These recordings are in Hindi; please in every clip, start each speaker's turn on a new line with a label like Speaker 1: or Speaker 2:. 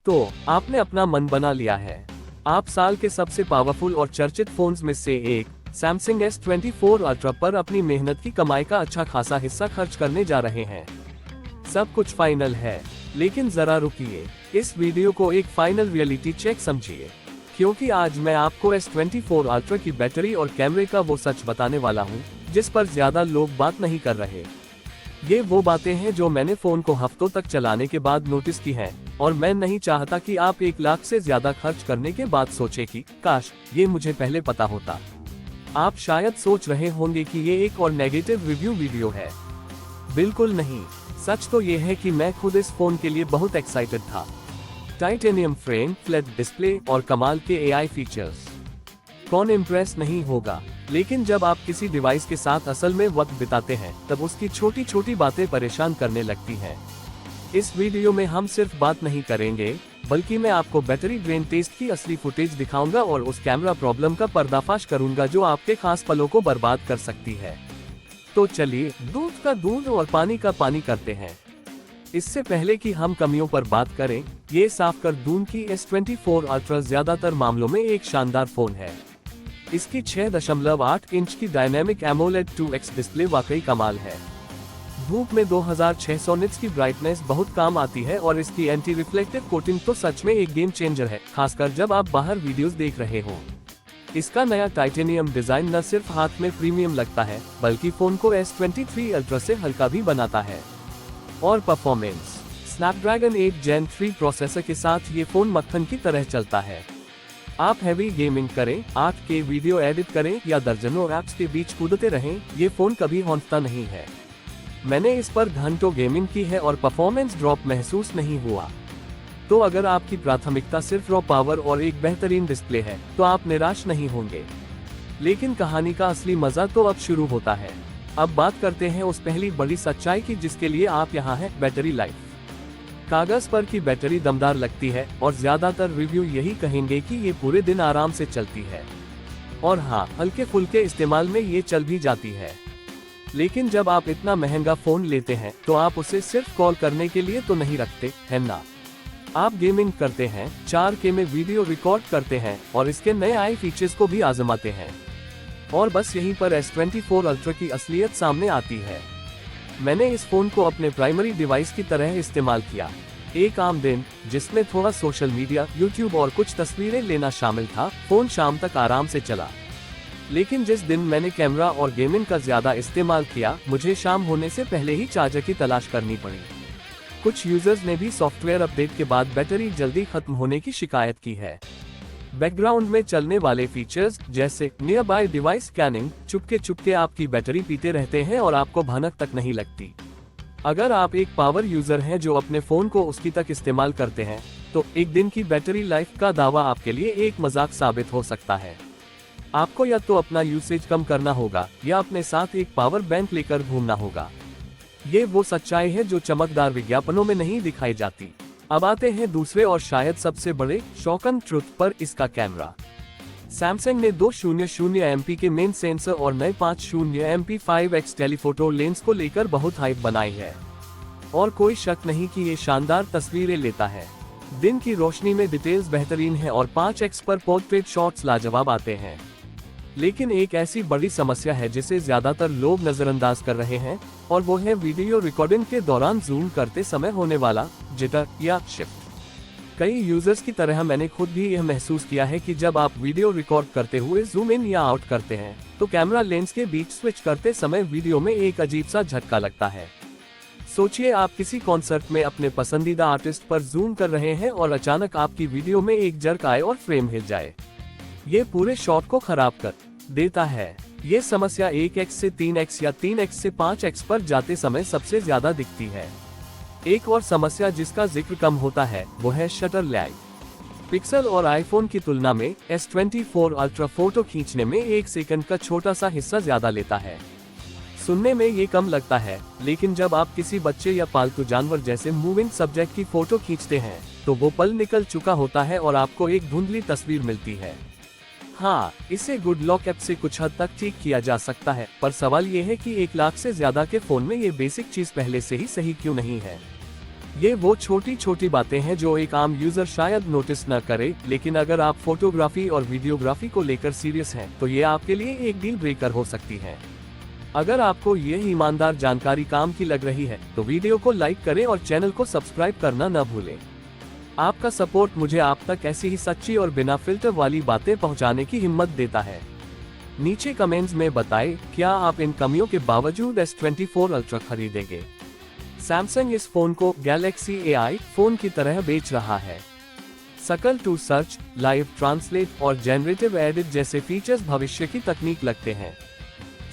Speaker 1: तो आपने अपना मन बना लिया है। आप साल के सबसे पावरफुल और चर्चित फोन्स में से एक सैमसंग S24 अल्ट्रा पर अपनी मेहनत की कमाई का अच्छा खासा हिस्सा खर्च करने जा रहे हैं। सब कुछ फाइनल है, लेकिन जरा रुकिए, इस वीडियो को एक फाइनल रियलिटी चेक समझिए, क्योंकि आज मैं आपको S24 अल्ट्रा की बैटरी और कैमरे का वो सच बताने वाला हूँ जिस पर ज्यादा लोग बात नहीं कर रहे। ये वो बातें हैं जो मैंने फोन को हफ्तों तक चलाने के बाद नोटिस की हैं, और मैं नहीं चाहता कि आप 1 लाख से ज्यादा खर्च करने के बाद सोचें कि काश ये मुझे पहले पता होता। आप शायद सोच रहे होंगे कि ये एक और नेगेटिव रिव्यू वीडियो है। बिल्कुल नहीं, सच तो ये है कि मैं खुद इस फोन के लिए बहुत एक्साइटेड था। टाइटेनियम फ्रेम, फ्लैट डिस्प्ले और कमाल के AI फीचर्स, कौन इम्प्रेस नहीं होगा। लेकिन जब आप किसी डिवाइस के साथ असल में वक्त बिताते हैं तब उसकी छोटी छोटी बातें परेशान करने लगती हैं। इस वीडियो में हम सिर्फ बात नहीं करेंगे, बल्कि मैं आपको बैटरी ड्रेन टेस्ट की असली फुटेज दिखाऊंगा और उस कैमरा प्रॉब्लम का पर्दाफाश करूंगा जो आपके खास पलों को बर्बाद कर सकती है। तो चलिए दूध का दूध और पानी का पानी करते हैं। इससे पहले कि हम कमियों पर बात करें, ये साफ कर दूं कि S24 अल्ट्रा ज्यादातर मामलों में एक शानदार फोन है। इसकी 6.8 इंच की डायनेमिक एमोलेड 2x डिस्प्ले वाकई कमाल है। धूप में 2600 निट्स की ब्राइटनेस बहुत काम आती है और इसकी एंटी रिफ्लेक्टिव कोटिंग तो सच में एक गेम चेंजर है, खासकर जब आप बाहर वीडियोस देख रहे हो। इसका नया टाइटेनियम डिजाइन न सिर्फ हाथ में प्रीमियम लगता है, बल्कि फोन को S23 अल्ट्रा से हल्का भी बनाता है। और परफॉर्मेंस, स्नैपड्रैगन 8 Gen 3 प्रोसेसर के साथ ये फोन मक्खन की तरह चलता है। आप हैवी गेमिंग करें, 8K वीडियो एडिट करें या दर्जनों ऐप्स के बीच कूदते रहें, ये फोन कभी हौंकता नहीं है। मैंने इस पर घंटों गेमिंग की है और परफॉर्मेंस ड्रॉप महसूस नहीं हुआ। तो अगर आपकी प्राथमिकता सिर्फ रॉ पावर और एक बेहतरीन डिस्प्ले है तो आप निराश नहीं होंगे। लेकिन कहानी का असली मजा तो अब शुरू होता है। अब बात करते हैं उस पहली बड़ी सच्चाई की जिसके लिए आप यहाँ हैं, बैटरी लाइफ। कागज पर की बैटरी दमदार लगती है और ज्यादातर रिव्यू यही कहेंगे कि ये पूरे दिन आराम से चलती है। और हाँ, हल्के फुल्के इस्तेमाल में ये चल भी जाती है। लेकिन जब आप इतना महंगा फोन लेते हैं तो आप उसे सिर्फ कॉल करने के लिए तो नहीं रखते हैं ना। आप गेमिंग करते हैं, 4K में वीडियो रिकॉर्ड करते हैं और इसके नए AI फीचर्स को भी आजमाते हैं। और बस यहीं पर S24 अल्ट्रा की असलियत सामने आती है। मैंने इस फोन को अपने प्राइमरी डिवाइस की तरह इस्तेमाल किया। एक आम दिन जिसमें थोड़ा सोशल मीडिया, YouTube और कुछ तस्वीरें लेना शामिल था, फोन शाम तक आराम से चला। लेकिन जिस दिन मैंने कैमरा और गेमिंग का ज्यादा इस्तेमाल किया, मुझे शाम होने से पहले ही चार्जर की तलाश करनी पड़ी। कुछ यूजर्स ने भी सॉफ्टवेयर अपडेट के बाद बैटरी जल्दी खत्म होने की शिकायत की है। बैकग्राउंड में चलने वाले फीचर्स जैसे near by device scanning Chupke Chupke आपकी बैटरी पीते रहते हैं और आपको भनक तक नहीं लगती। अगर आप एक पावर यूजर हैं जो अपने फोन को उसकी तक इस्तेमाल करते हैं, तो एक दिन की बैटरी लाइफ का दावा आपके लिए एक मजाक साबित हो सकता है। आपको या तो अपना यूसेज कम करना होगा या अपने साथ एक पावर बैंक लेकर घूमना होगा। ये वो सच्चाई है जो चमकदार विज्ञापनों में नहीं दिखाई जाती। अब आते हैं दूसरे और शायद सबसे बड़े शॉकिंग ट्रुथ पर, इसका कैमरा। सैमसंग ने 200 MP के मेन सेंसर और नए 50 MP 5x टेलीफोटो लेंस को लेकर बहुत हाइप बनाई है। और कोई शक नहीं कि ये शानदार तस्वीरें लेता है। दिन की रोशनी में डिटेल्स बेहतरीन है और 5x पर पोर्ट्रेट शॉट्स लाजवाब आते हैं। लेकिन एक ऐसी बड़ी समस्या है जिसे ज्यादातर लोग नजरअंदाज कर रहे हैं, और वो है वीडियो रिकॉर्डिंग के दौरान जूम करते समय होने वाला जिटर या शिफ्ट। कई यूजर्स की तरह मैंने खुद भी यह महसूस किया है कि जब आप वीडियो रिकॉर्ड करते हुए जूम इन या आउट करते हैं तो कैमरा लेंस के बीच स्विच करते समय वीडियो में एक अजीब सा झटका लगता है। सोचिए आप किसी कॉन्सर्ट में अपने पसंदीदा आर्टिस्ट पर जूम कर रहे हैं और अचानक आपकी वीडियो में एक जर्क आए और फ्रेम हिल जाए। ये पूरे शॉट को खराब कर देता है। ये समस्या 1x से 3x या 3x से 5x पर जाते समय सबसे ज्यादा दिखती है। एक और समस्या जिसका जिक्र कम होता है वो है शटर लैग। पिक्सल और आईफोन की तुलना में S24 अल्ट्रा फोटो खींचने में 1 सेकंड का छोटा सा हिस्सा ज्यादा लेता है। सुनने में ये कम लगता है, लेकिन जब आप किसी बच्चे या पालतू जानवर जैसे मूविंग सब्जेक्ट की फोटो खींचते हैं तो वो पल निकल चुका होता है और आपको एक धुंधली तस्वीर मिलती है। हाँ, इसे गुड लॉक ऐप से कुछ हद तक ठीक किया जा सकता है, पर सवाल ये है कि 1 लाख से ज्यादा के फोन में ये बेसिक चीज पहले से ही सही क्यों नहीं है। ये वो छोटी छोटी बातें हैं जो एक आम यूजर शायद नोटिस न करे, लेकिन अगर आप फोटोग्राफी और वीडियोग्राफी को लेकर सीरियस हैं, तो ये आपके लिए एक डील ब्रेकर हो सकती है। अगर आपको यह ईमानदार जानकारी काम की लग रही है, तो वीडियो को लाइक करें और चैनल को सब्सक्राइब करना न भूलें। आपका सपोर्ट मुझे आप तक ऐसी ही सच्ची और बिना फिल्टर वाली बातें पहुंचाने की हिम्मत देता है। नीचे कमेंट्स में बताएं, क्या आप इन कमियों के बावजूद S24 अल्ट्रा खरीदेंगे। सैमसंग इस फोन को गैलेक्सी AI फोन की तरह बेच रहा है। सकल टू सर्च, लाइव ट्रांसलेट और जनरेटिव एडिट जैसे फीचर्स भविष्य की तकनीक लगते हैं।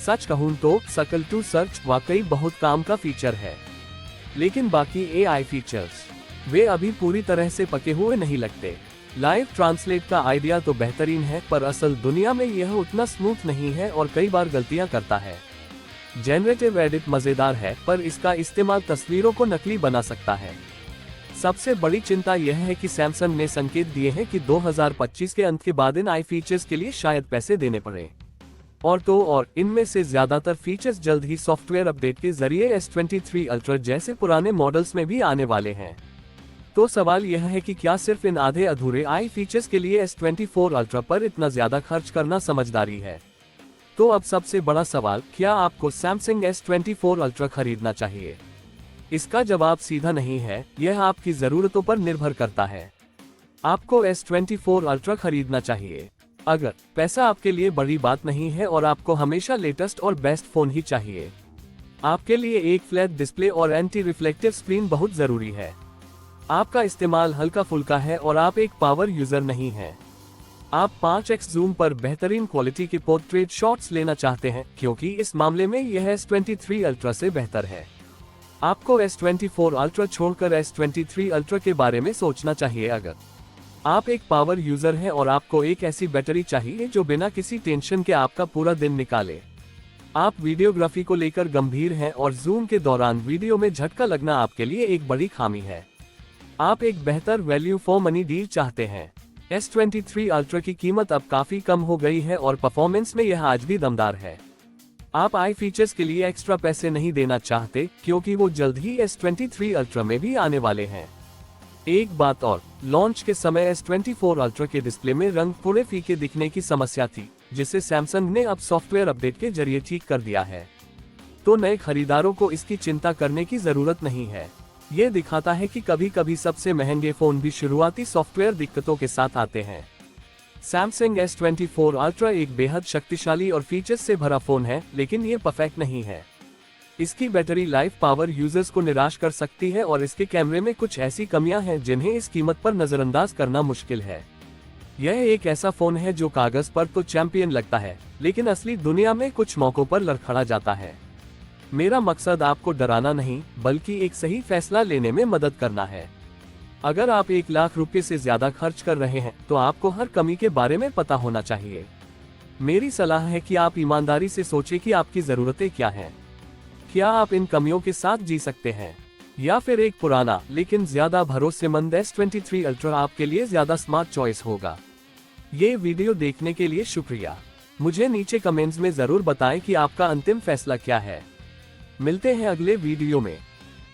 Speaker 1: सच कहूं तो सकल टू सर्च वाकई बहुत काम का फीचर है, लेकिन बाकी AI फीचर्स वे अभी पूरी तरह से पके हुए नहीं लगते। लाइव ट्रांसलेट का आइडिया तो बेहतरीन है, पर असल दुनिया में यह उतना स्मूथ नहीं है और कई बार गलतियां करता है। जनरेटिव एडिट मजेदार है, पर इसका इस्तेमाल तस्वीरों को नकली बना सकता है। सबसे बड़ी चिंता यह है कि सैमसंग ने संकेत दिए हैं कि 2025 के अंत के बाद इन AI फीचर्स के लिए शायद पैसे देने पड़े। और इनमें से ज्यादातर फीचर्स जल्द ही सॉफ्टवेयर अपडेट के जरिए S23 अल्ट्रा जैसे पुराने मॉडल्स में भी आने वाले हैं। तो सवाल यह है कि क्या सिर्फ इन आधे अधूरे AI फीचर्स के लिए S24 अल्ट्रा पर इतना ज्यादा खर्च करना समझदारी है। तो अब सबसे बड़ा सवाल, क्या आपको सैमसंग S24 अल्ट्रा खरीदना चाहिए? इसका जवाब सीधा नहीं है, यह आपकी जरूरतों पर निर्भर करता है। आपको S24 अल्ट्रा खरीदना चाहिए अगर पैसा आपके लिए बड़ी बात नहीं है और आपको हमेशा लेटेस्ट और बेस्ट फोन ही चाहिए। आपके लिए एक फ्लैट डिस्प्ले और एंटी रिफ्लेक्टिव स्क्रीन बहुत जरूरी है। आपका इस्तेमाल हल्का फुल्का है और आप एक पावर यूजर नहीं हैं। आप 5x जूम पर बेहतरीन क्वालिटी के पोर्ट्रेट शॉट्स लेना चाहते हैं, क्योंकि इस मामले में यह S23 अल्ट्रा से बेहतर है। आपको S24 अल्ट्रा छोड़कर S23 अल्ट्रा के बारे में सोचना चाहिए अगर आप एक पावर यूजर हैं और आपको एक ऐसी बैटरी चाहिए जो बिना किसी टेंशन के आपका पूरा दिन निकाले। आप वीडियोग्राफी को लेकर गंभीर हैं और जूम के दौरान वीडियो में झटका लगना आपके लिए एक बड़ी खामी है। आप एक बेहतर वैल्यू फॉर मनी डील चाहते हैं। S23 अल्ट्रा की कीमत अब काफी कम हो गई है और परफॉर्मेंस में यह आज भी दमदार है। आप AI फीचर्स के लिए एक्स्ट्रा पैसे नहीं देना चाहते, क्योंकि वो जल्द ही S23 अल्ट्रा में भी आने वाले हैं। एक बात और, लॉन्च के समय S24 अल्ट्रा के डिस्प्ले में रंग थोड़े फीके दिखने की समस्या थी, जिसे सैमसंग ने अब सॉफ्टवेयर अपडेट के जरिए ठीक कर दिया है। तो नए खरीदारों को इसकी चिंता करने की जरूरत नहीं है। ये दिखाता है कि कभी कभी सबसे महंगे फोन भी शुरुआती सॉफ्टवेयर दिक्कतों के साथ आते हैं। सैमसंग S24 अल्ट्रा एक बेहद शक्तिशाली और फीचर्स से भरा फोन है, लेकिन ये परफेक्ट नहीं है। इसकी बैटरी लाइफ पावर यूजर्स को निराश कर सकती है और इसके कैमरे में कुछ ऐसी कमियां हैं जिन्हें इस कीमत पर नजरअंदाज करना मुश्किल है। यह एक ऐसा फोन है जो कागज पर तो चैंपियन लगता है, लेकिन असली दुनिया में कुछ मौकों पर लड़खड़ा जाता है। मेरा मकसद आपको डराना नहीं, बल्कि एक सही फैसला लेने में मदद करना है। अगर आप 1 लाख रुपए से ज्यादा खर्च कर रहे हैं, तो आपको हर कमी के बारे में पता होना चाहिए। मेरी सलाह है कि आप ईमानदारी से सोचें कि आपकी जरूरतें क्या हैं। क्या आप इन कमियों के साथ जी सकते हैं, या फिर एक पुराना लेकिन ज्यादा भरोसेमंद S23 अल्ट्रा आपके लिए ज्यादा स्मार्ट चॉइस होगा। ये वीडियो देखने के लिए शुक्रिया। मुझे नीचे कमेंट्स में जरूर बताएं कि आपका अंतिम फैसला क्या है। मिलते हैं अगले वीडियो में।